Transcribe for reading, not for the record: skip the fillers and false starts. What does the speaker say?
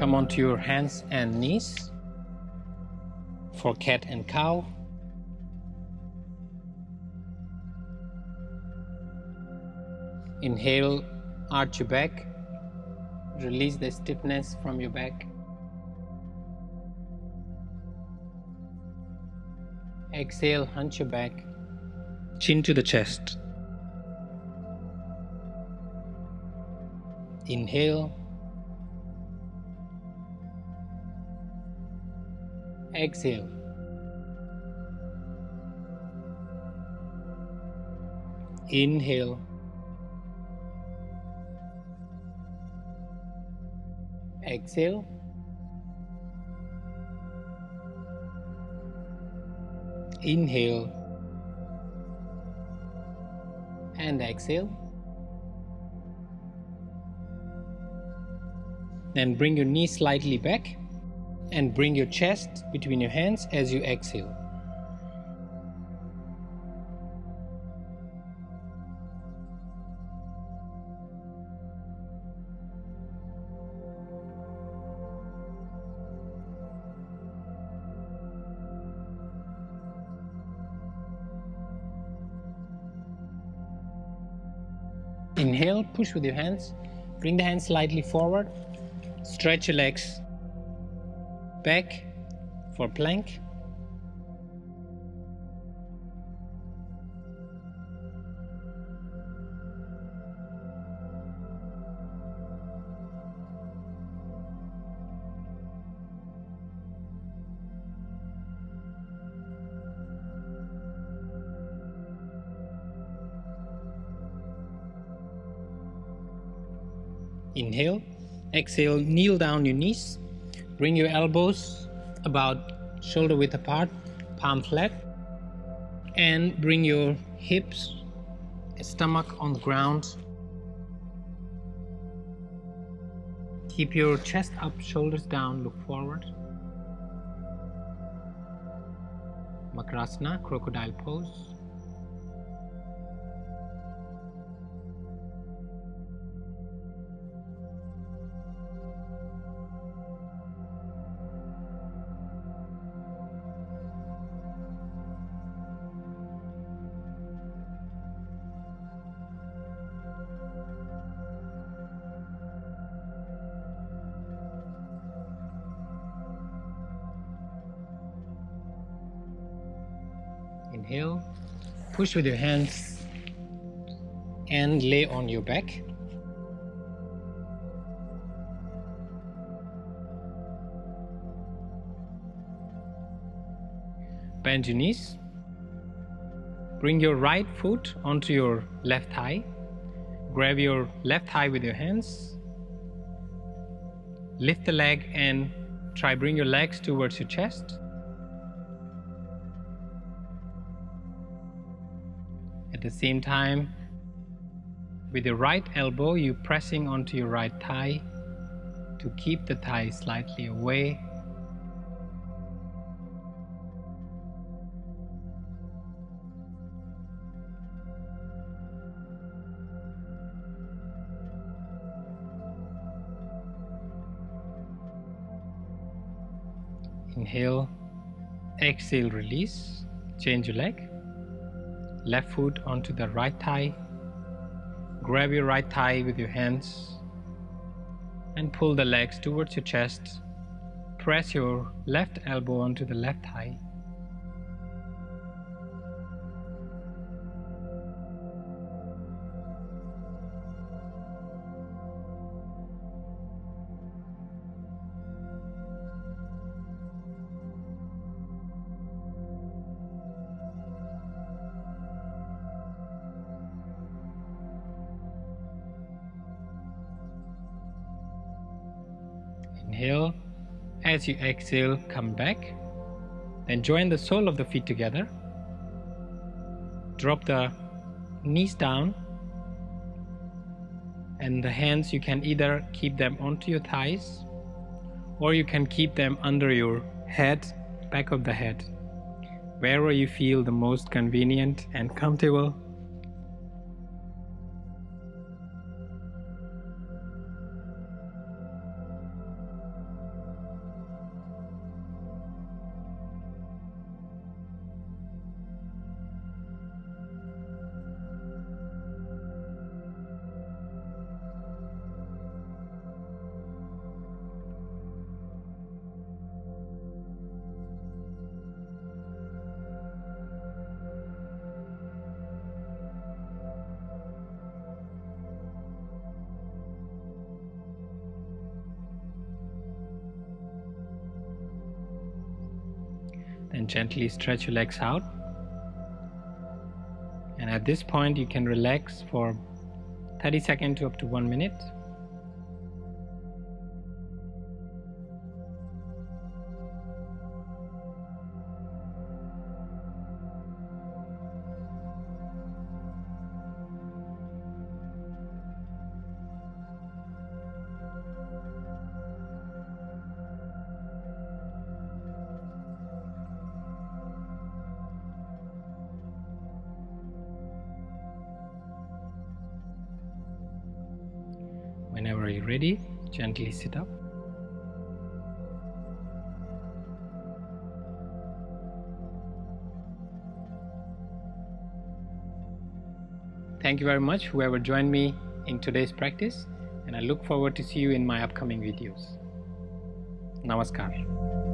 Come onto your hands and knees for cat and cow. Inhale, arch your back, release the stiffness from your back. Exhale, hunch your back, chin to the chest. Inhale. Exhale. Inhale. Exhale. Inhale. And exhale. Then bring your knees slightly back and bring your chest between your hands as you exhale. Inhale, push with your hands, bring the hands slightly forward, stretch your legs back for plank. Inhale, exhale, kneel down your knees, bring your elbows about shoulder width apart, palm flat, and bring your hips, stomach on the ground. Keep your chest up, shoulders down, look forward. Makarasana, crocodile pose. Inhale, push with your hands and lay on your back. Bend your knees. Bring your right foot onto your left thigh. Grab your left thigh with your hands. Lift the leg and bring your legs towards your chest. At the same time, with your right elbow, you pressing onto your right thigh to keep the thigh slightly away. Inhale, exhale, release, change your leg. Left foot onto the right thigh. Grab your right thigh with your hands and pull the legs towards your chest. Press your left elbow onto the left thigh. Inhale. As you exhale, come back. Then join the sole of the feet together. Drop the knees down. And the hands, you can either keep them onto your thighs or you can keep them under your head, back of the head, wherever you feel the most convenient and comfortable. and gently stretch your legs out. And at this point you can relax for 30 seconds to up to 1 minute. Whenever you're ready, gently sit up. Thank you very much whoever joined me in today's practice, and I look forward to see you in my upcoming videos. Namaskar.